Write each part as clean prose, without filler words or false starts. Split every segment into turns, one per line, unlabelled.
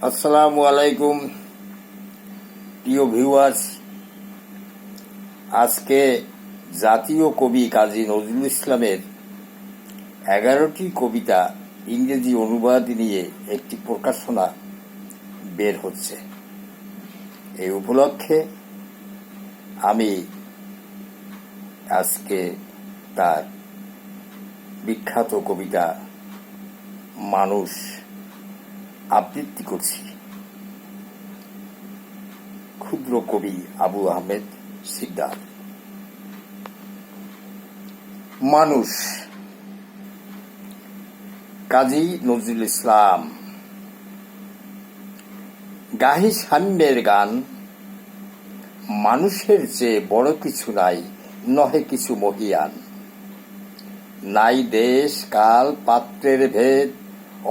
আসসালামু আলাইকুম প্রিয় ভিউয়ার্স। আজকে জাতীয় কবি কাজী নজরুল ইসলামের 11টি কবিতা ইংরেজি অনুবাদ নিয়ে একটি প্রকাশনা বের হচ্ছে। এই উপলক্ষে আমি আজকে তার বিখ্যাত কবিতা মানুষ আবৃত্তি করছি। ক্ষুদ্র কবি আবু আহমেদ সিকদার। মানুষ। কাজী নজরুল ইসলাম। গাহি সাম্যের গান, মানুষের চেয়ে বড় কিছু নাই, নহে কিছু মহিয়ান। নাই দেশ কাল পাত্রের ভেদ,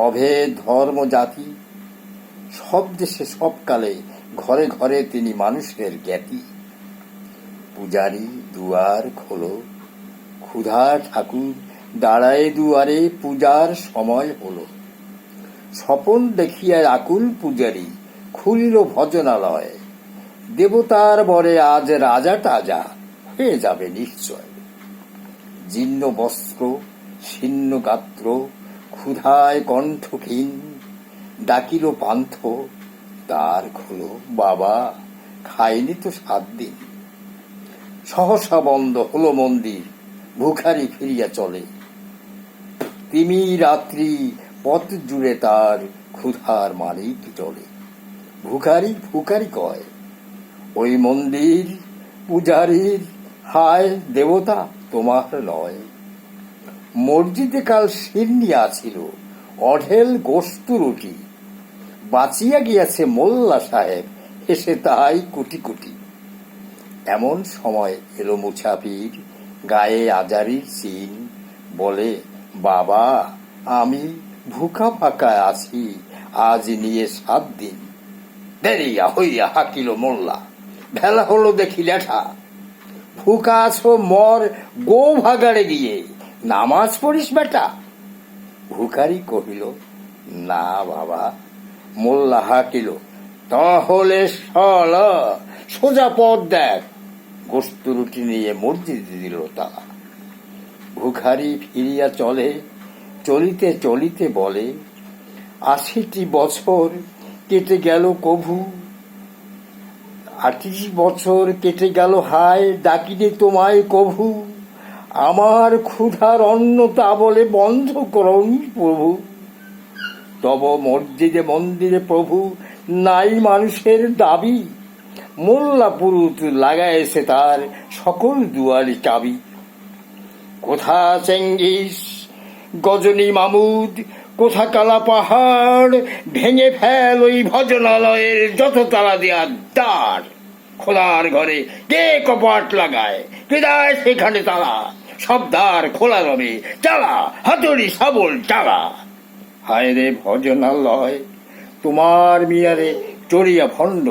অভেদ ধর্ম জাতি। সব দেশে সব কালে ঘরে ঘরে তিনি মানুষের জ্ঞাতি। পূজারি দুয়ার খোলো, ক্ষুধা ঠাকুর দাঁড়ায় দুয়ারে, পূজার সময় হলো। স্বপন দেখিয়া আকুল পূজারি খুলিল ভজনালয়। দেবতার বরে আজ রাজা টাজা হয়ে যাবে নিশ্চয়। জীর্ণ বস্ত্র ছিন্ন গাত্র, ক্ষুধায় কণ্ঠহীন, ডাকিল পান্থ দ্বার খোলো বাবা, খাইনি তো 7 দিন। সহসা বন্ধ হলো মন্দির, ভিখারি ফিরিয়া চলে। তিমি রাত্রি পথ জুড়ে তার ক্ষুধার মালিক চলে। ভিখারি ভিখারি কয়, ওই মন্দির পূজারীর, হায় দেবতা তোমার নয়। মসজিদে কাল শিরনি আছিল, অঢেল গোস্ত রুটি। বাঁচিয়া গিয়াছে মোল্লা সাহেব, এসে তাই কুটি কুটি। এমন সময় এলো মুসাফির, গায়ে আজারির চিন। বলে, বাবা আমি ভুকা ফাঁকা আছি, আজ নিয়ে 7 দিন। দেরিয়া হইয়া হাকিল মোল্লা, ভেলা হলো দেখি লেঠা। ভুকা আছো মর গো ভাগাড়ে গিয়ে, নামাজ পড়িস বেটা। ভিখারি কহিল, না বাবা। মোল্লা হাকিল, তাহলে শালা সোজা পথ দেখ। গোস্ত রুটি নিয়ে মসজিদে দিল তালা। ভিখারি ফিরিয়া চলে, চলিতে চলিতে বলে, 80টি বছর কেটে গেল কভু। 28 বছর কেটে গেল হায়, ডাকিনি তোমায় কভু। আমার ক্ষুধার অন্ন তা বলে বন্ধ করুন প্রভু। তব মসজিদে মন্দিরে প্রভু নাই মানুষের দাবি। মোল্লা পুরুত লাগাইছে তার সকল দুয়ারে চাবি। কোথা চেঙ্গিস গজনী মামুদ, কোথা কালা পাহাড়, ভেঙে ফেল ওই ভজনালয়ের যত তালা দেওয়ার দ্বার। খোলার ঘরে কে কপাট লাগায়, কে দেয় সেখানে তালা। সব দ্বার খোলা রবে, চালা হাতুড়ি শাবল চালা। হায় রে ভজনালয়, তোমার মিয়ারে চড়িয়া ভণ্ড,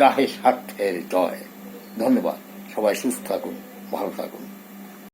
গাহে স্বার্থের জয়। ধন্যবাদ। সবাই সুস্থ থাকুন, ভালো থাকুন।